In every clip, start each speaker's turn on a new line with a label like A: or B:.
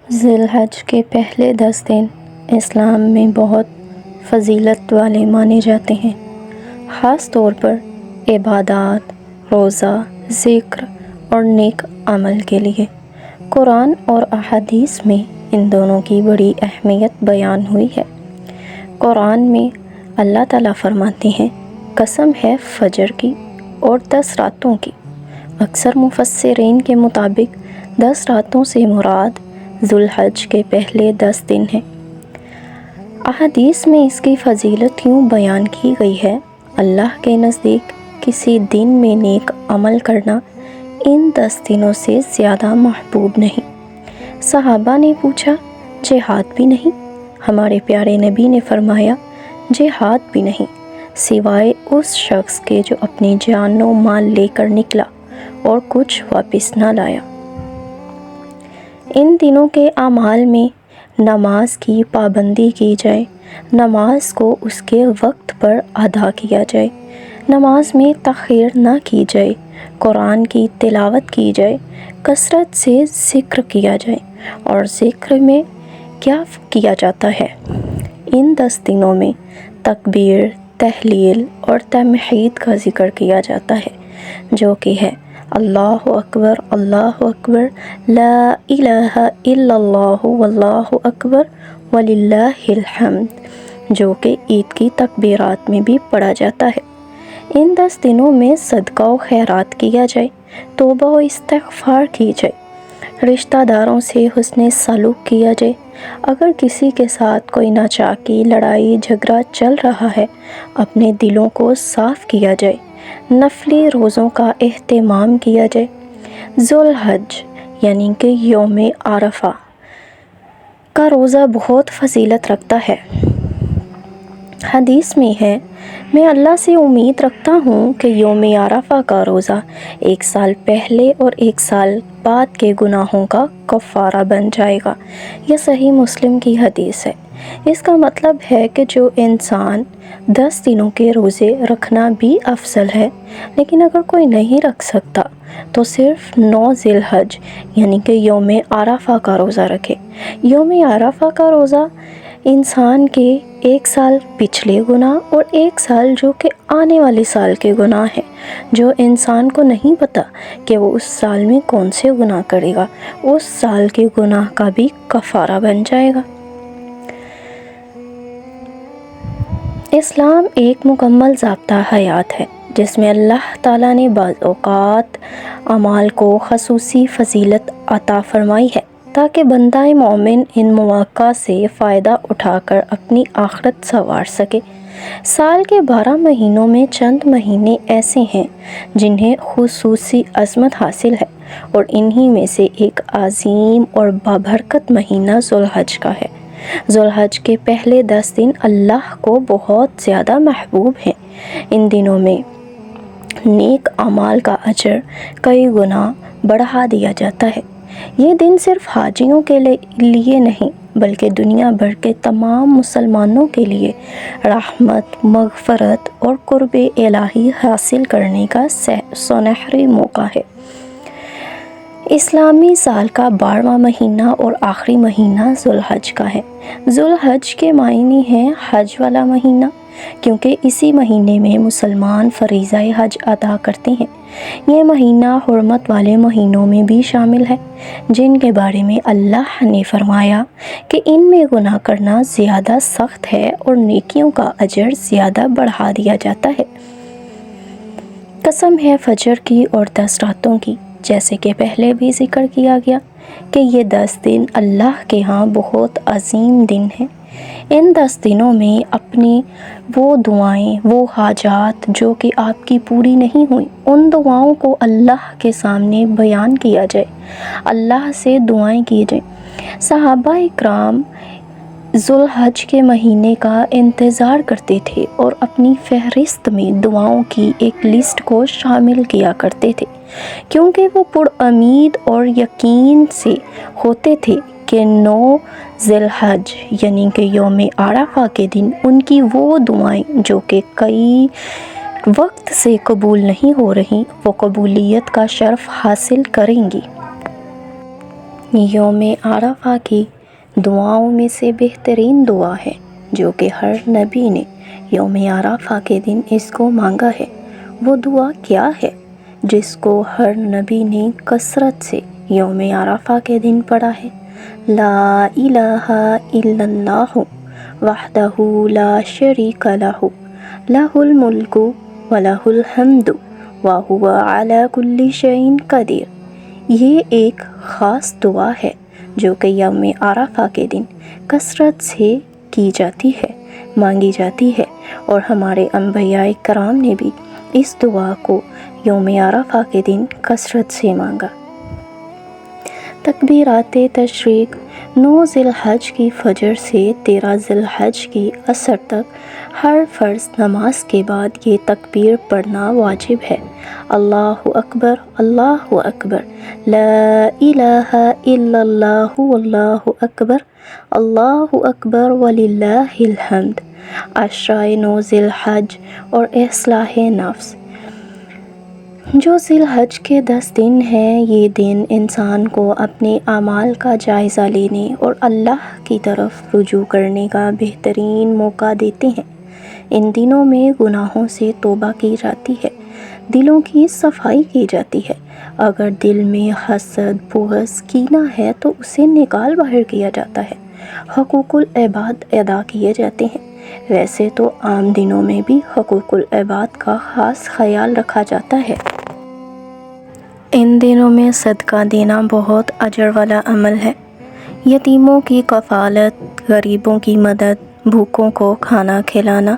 A: ذی الحج کے پہلے 10 دن اسلام میں بہت فضیلت والے مانے جاتے ہیں، خاص طور پر عبادات، روزہ، ذکر اور نیک عمل کے لیے۔ قرآن اور احادیث میں ان دونوں کی بڑی اہمیت بیان ہوئی ہے۔ قرآن میں اللہ تعالیٰ فرماتے ہیں، قسم ہے فجر کی اور 10 راتوں کی۔ اکثر مفسرین کے مطابق 10 راتوں سے مراد ذی الحج کے پہلے 10 دن ہیں۔ احادیث میں اس کی فضیلت یوں بیان کی گئی ہے، اللہ کے نزدیک کسی دن میں نیک عمل کرنا ان 10 دنوں سے زیادہ محبوب نہیں۔ صحابہ نے پوچھا، جہاد بھی نہیں؟ ہمارے پیارے نبی نے فرمایا، جہاد بھی نہیں، سوائے اس شخص کے جو اپنی جان و مال لے کر نکلا اور کچھ واپس نہ لایا۔ ان دنوں کے اعمال میں نماز کی پابندی کی جائے، نماز کو اس کے وقت پر ادا کیا جائے، نماز میں تاخیر نہ کی جائے، قرآن کی تلاوت کی جائے، کثرت سے ذکر کیا جائے۔ اور ذکر میں کیا کیا جاتا ہے؟ ان 10 دنوں میں تکبیر، تحلیل اور تحمید کا ذکر کیا جاتا ہے، جو کہ ہے اللہ اکبر، لا الہ الا اللہ واللہ اکبر وللہ الحمد، جو کہ عید کی تکبیرات میں بھی پڑھا جاتا ہے۔ ان 10 دنوں میں صدقہ و خیرات کیا جائے، توبہ و استغفار کی جائے، رشتہ داروں سے حسن سلوک کیا جائے۔ اگر کسی کے ساتھ کوئی ناچاکی، لڑائی جھگڑا چل رہا ہے، اپنے دلوں کو صاف کیا جائے، نفلی روزوں کا اہتمام کیا جائے۔ ذی الحج یعنی کہ یوم عرفہ کا روزہ بہت فضیلت رکھتا ہے۔ حدیث میں ہے، میں اللہ سے امید رکھتا ہوں کہ یوم عرفہ کا روزہ 1 سال پہلے اور 1 سال بعد کے گناہوں کا کفارہ بن جائے گا۔ یہ صحیح مسلم کی حدیث ہے۔ اس کا مطلب ہے کہ جو انسان 10 دنوں کے روزے رکھنا بھی افضل ہے، لیکن اگر کوئی نہیں رکھ سکتا تو صرف 9 ذی الحج یعنی کہ یوم عرفہ کا روزہ رکھے۔ یوم عرفہ کا روزہ انسان کے 1 سال پچھلے گناہ اور 1 سال جو کہ آنے والے سال کے گناہ ہیں، جو انسان کو نہیں پتہ کہ وہ اس سال میں کون سے گناہ کرے گا، اس سال کے گناہ کا بھی کفارہ بن جائے گا۔ اسلام ایک مکمل ضابطہ حیات ہے، جس میں اللہ تعالیٰ نے بعض اوقات اعمال کو خصوصی فضیلت عطا فرمائی ہے تاکہ بندہ مومن ان مواقع سے فائدہ اٹھا کر اپنی آخرت سنوار سکے۔ سال کے 12 مہینوں میں چند مہینے ایسے ہیں جنہیں خصوصی عظمت حاصل ہے، اور انہی میں سے ایک عظیم اور بابرکت مہینہ ذی الحج کا ہے۔ ذی الحج کے پہلے 10 دن اللہ کو بہت زیادہ محبوب ہیں۔ ان دنوں میں نیک اعمال کا اجر کئی گنا بڑھا دیا جاتا ہے۔ یہ دن صرف حاجیوں کے لیے نہیں بلکہ دنیا بھر کے تمام مسلمانوں کے لیے رحمت، مغفرت اور قرب الہی حاصل کرنے کا سنہری موقع ہے۔ اسلامی سال کا 12واں مہینہ اور آخری مہینہ ذی الحج کا ہے۔ ذی الحج کے معنی ہے حج والا مہینہ، کیونکہ اسی مہینے میں مسلمان فریضہ حج ادا کرتے ہیں۔ یہ مہینہ حرمت والے مہینوں میں بھی شامل ہے، جن کے بارے میں اللہ نے فرمایا کہ ان میں گناہ کرنا زیادہ سخت ہے اور نیکیوں کا اجر زیادہ بڑھا دیا جاتا ہے۔ قسم ہے فجر کی اور 10 راتوں کی، جیسے کہ پہلے بھی ذکر کیا گیا کہ یہ 10 دن اللہ کے ہاں بہت عظیم دن ہیں۔ ان 10 دنوں میں اپنی وہ دعائیں، وہ حاجات جو کہ آپ کی پوری نہیں ہوئیں، ان دعاؤں کو اللہ کے سامنے بیان کیا جائے، اللہ سے دعائیں کی جائیں۔ صحابہ اکرام ذی الحج کے مہینے کا انتظار کرتے تھے اور اپنی فہرست میں دعاؤں کی ایک لسٹ کو شامل کیا کرتے تھے، کیونکہ وہ پر امید اور یقین سے ہوتے تھے کہ 9 ذی الحج یعنی کہ یوم عرفہ کے دن ان کی وہ دعائیں جو کہ کئی وقت سے قبول نہیں ہو رہی، وہ قبولیت کا شرف حاصل کریں گی۔ یوم عرفہ کی دعاؤں میں سے بہترین دعا ہے جو کہ ہر نبی نے یوم عرفہ کے دن اس کو مانگا ہے۔ وہ دعا کیا ہے جس کو ہر نبی نے کثرت سے یوم عرفہ کے دن پڑھا ہے؟ لا الہ الا اللہ وحدہ لا شریک لہ لہ الملک ولہ الحمد وہو علی کل شیء قدیر۔ یہ ایک خاص دعا ہے جو کہ یوم عرفہ کے دن کثرت سے کی جاتی ہے، مانگی جاتی ہے، اور ہمارے انبیاء کرام نے بھی اس دعا کو یوم عرفہ کے دن کثرت سے مانگا۔ تکبیرات تشریق 9 ذی الحج کی فجر سے 13 ذی الحج کی عصر تک ہر فرض نماز کے بعد یہ تکبیر پڑھنا واجب ہے۔ اللہ اکبر، اللہ اکبر، لا الہ الا اللہ واللہ اکبر، اللہ اکبر وللہ الحمد۔ عشرہ 9 ذی الحج اور اصلاح نفس۔ جو ذی الحج کے 10 دن ہیں، یہ دن انسان کو اپنے اعمال کا جائزہ لینے اور اللہ کی طرف رجوع کرنے کا بہترین موقع دیتے ہیں۔ ان دنوں میں گناہوں سے توبہ کی جاتی ہے، دلوں کی صفائی کی جاتی ہے۔ اگر دل میں حسد، بغض، کینہ ہے تو اسے نکال باہر کیا جاتا ہے، حقوق العباد ادا کیے جاتے ہیں۔ ویسے تو عام دنوں میں بھی حقوق العباد کا خاص خیال رکھا جاتا ہے۔ ان دنوں میں صدقہ دینا بہت اجر والا عمل ہے۔ یتیموں کی کفالت، غریبوں کی مدد، بھوکوں کو کھانا کھلانا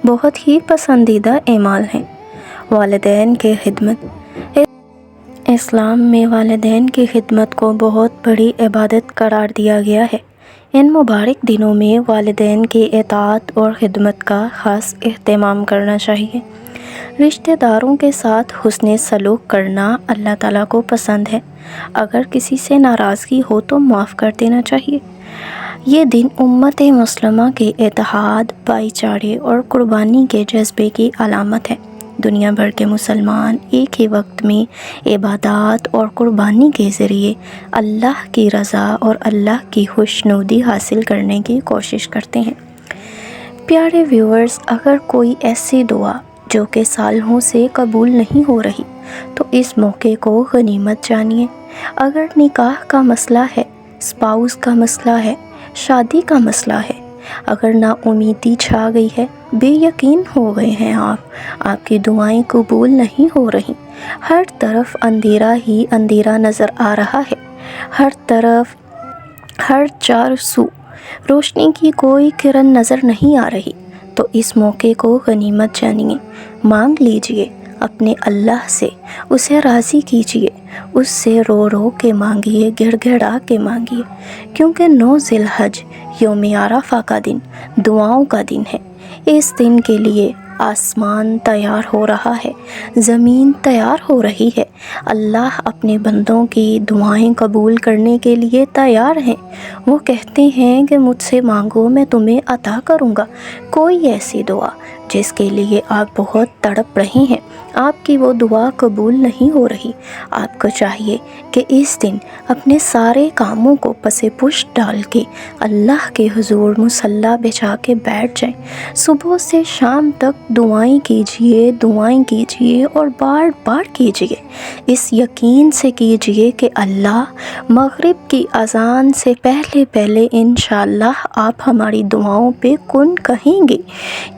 A: بہت ہی پسندیدہ اعمال ہیں۔ والدین کی خدمت۔ اسلام میں والدین کی خدمت کو بہت بڑی عبادت قرار دیا گیا ہے۔ ان مبارک دنوں میں والدین کی اطاعت اور خدمت کا خاص اہتمام کرنا چاہیے۔ رشتہ داروں کے ساتھ حسن سلوک کرنا اللہ تعالیٰ کو پسند ہے۔ اگر کسی سے ناراضگی ہو تو معاف کر دینا چاہیے۔ یہ دن امت مسلمہ کے اتحاد، بھائی چارے اور قربانی کے جذبے کی علامت ہے۔ دنیا بھر کے مسلمان ایک ہی وقت میں عبادات اور قربانی کے ذریعے اللہ کی رضا اور اللہ کی خوشنودی حاصل کرنے کی کوشش کرتے ہیں۔ پیارے ویورز، اگر کوئی ایسی دعا جو کہ سالوں سے قبول نہیں ہو رہی تو اس موقع کو غنیمت جانیے۔ اگر نکاح کا مسئلہ ہے، اسپاؤس کا مسئلہ ہے، شادی کا مسئلہ ہے، اگر نا امیدی چھا گئی ہے، بے یقین ہو گئے ہیں آپ کی دعائیں قبول نہیں ہو رہی، ہر طرف اندھیرا ہی اندھیرا نظر آ رہا ہے، ہر طرف، ہر چار سو روشنی کی کوئی کرن نظر نہیں آ رہی، تو اس موقع کو غنیمت جانیے۔ مانگ لیجئے اپنے اللہ سے، اسے راضی کیجئے، اس سے رو رو کے مانگیے، گڑ گڑا کے مانگیے، کیونکہ 9 ذی الحج یوم عرفہ کا دن دعاؤں کا دن ہے۔ اس دن کے لیے آسمان تیار ہو رہا ہے، زمین تیار ہو رہی ہے، اللہ اپنے بندوں کی دعائیں قبول کرنے کے لیے تیار ہیں۔ وہ کہتے ہیں کہ مجھ سے مانگو میں تمہیں عطا کروں گا۔ کوئی ایسی دعا جس کے لیے آپ بہت تڑپ رہے ہیں، آپ کی وہ دعا قبول نہیں ہو رہی، آپ کو چاہیے کہ اس دن اپنے سارے کاموں کو پس پشت ڈال کے اللہ کے حضور مصلی بچھا کے بیٹھ جائیں۔ صبح سے شام تک دعائیں کیجئے اور بار بار کیجئے۔ اس یقین سے کیجئے کہ اللہ مغرب کی اذان سے پہلے انشاءاللہ آپ ہماری دعاؤں پہ کن کہیں گے،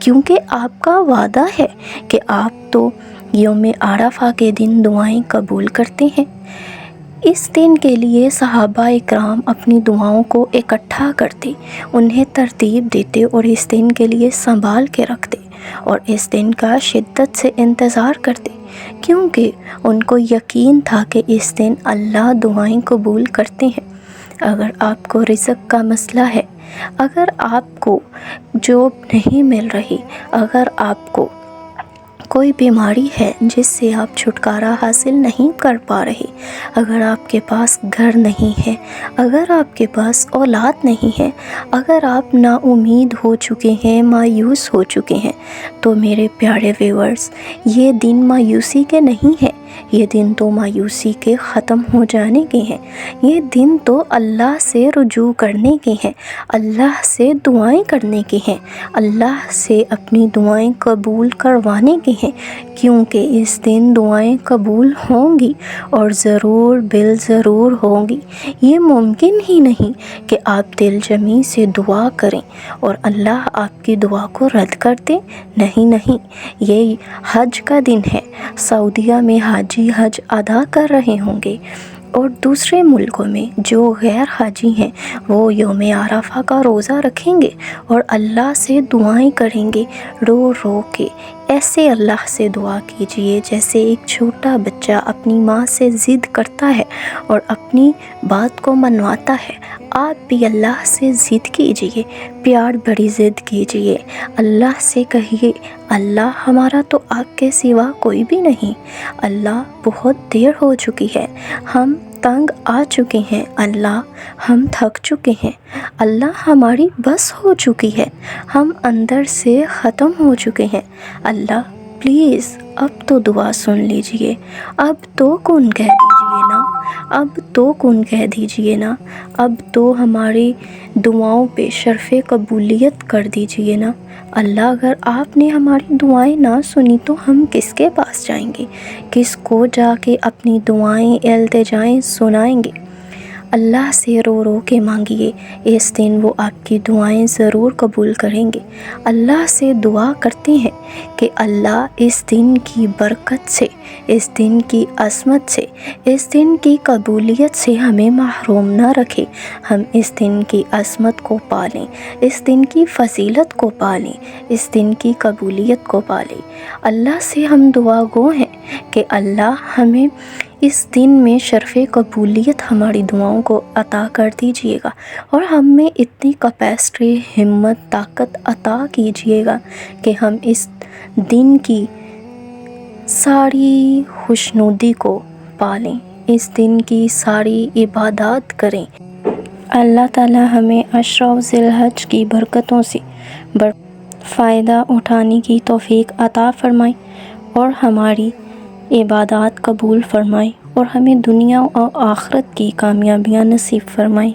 A: کیونکہ آپ کا وعدہ ہے کہ آپ تو یوم عرفہ کے دن دعائیں قبول کرتے ہیں۔ اس دن کے لیے صحابہ اکرام اپنی دعاؤں کو اکٹھا کرتے، انہیں ترتیب دیتے اور اس دن کے لیے سنبھال کے رکھتے اور اس دن کا شدت سے انتظار کرتے، کیونکہ ان کو یقین تھا کہ اس دن اللہ دعائیں قبول کرتے ہیں۔ اگر آپ کو رزق کا مسئلہ ہے، اگر آپ کو جاب نہیں مل رہی، اگر آپ کو کوئی بیماری ہے جس سے آپ چھٹکارا حاصل نہیں کر پا رہے، اگر آپ کے پاس گھر نہیں ہے، اگر آپ کے پاس اولاد نہیں ہے، اگر آپ نا امید ہو چکے ہیں، مایوس ہو چکے ہیں، تو میرے پیارے ویورز، یہ دن مایوسی کے نہیں ہے، یہ دن تو مایوسی کے ختم ہو جانے کے ہیں، یہ دن تو اللہ سے رجوع کرنے کے ہیں، اللہ سے دعائیں کرنے کے ہیں، اللہ سے اپنی دعائیں قبول کروانے کے ہیں، کیونکہ اس دن دعائیں قبول ہوں گی اور ضرور بالضرور ہوں گی۔ یہ ممکن ہی نہیں کہ آپ دل جمی سے دعا کریں اور اللہ آپ کی دعا کو رد کر دے۔ نہیں، یہ حج کا دن ہے، سعودیہ میں حاجی حج ادا کر رہے ہوں گے، اور دوسرے ملکوں میں جو غیر حاجی ہیں وہ یوم عرفہ کا روزہ رکھیں گے اور اللہ سے دعائیں کریں گے رو رو کے۔ ایسے اللہ سے دعا کیجئے جیسے ایک چھوٹا بچہ اپنی ماں سے ضد کرتا ہے اور اپنی بات کو منواتا ہے۔ آپ بھی اللہ سے ضد کیجئے، پیار بڑی ضد کیجئے، اللہ سے کہیے اللہ ہمارا تو آپ کے سوا کوئی بھی نہیں، اللہ بہت دیر ہو چکی ہے، ہم تنگ آ چکے ہیں، اللہ ہم تھک چکے ہیں، اللہ ہماری بس ہو چکی ہے، ہم اندر سے ختم ہو چکے ہیں، اللہ پلیز اب تو دعا سن لیجئے، اب تو کن کہہ دیجئے نا، اب تو کن کہہ دیجئے نا، اب تو ہماری دعاؤں پہ شرف قبولیت کر دیجئے نا۔ اللہ اگر آپ نے ہماری دعائیں نہ سنی تو ہم کس کے پاس جائیں گے، کس کو جا کے اپنی دعائیں التجائیں سنائیں گے؟ اللہ سے رو رو کے مانگیے، اس دن وہ آپ کی دعائیں ضرور قبول کریں گے۔ اللہ سے دعا کرتے ہیں کہ اللہ اس دن کی برکت سے، اس دن کی عظمت سے، اس دن کی قبولیت سے ہمیں محروم نہ رکھے، ہم اس دن کی عظمت کو پالیں، اس دن کی فضیلت کو پالیں، اس دن کی قبولیت کو پالیں۔ اللہ سے ہم دعا گو ہیں کہ اللہ ہمیں اس دن میں شرف قبولیت ہماری دعاؤں کو عطا کر دیجئے گا، اور ہم میں اتنی کیپیسٹی، ہمت، طاقت عطا کیجئے گا کہ ہم اس دن کی ساری خوشنودی کو پالیں، اس دن کی ساری عبادات کریں۔ اللہ تعالی ہمیں عشرہ ذی الحج کی برکتوں سے فائدہ اٹھانے کی توفیق عطا فرمائے اور ہماری عبادات قبول فرمائے اور ہمیں دنیا اور آخرت کی کامیابیاں نصیب فرمائے۔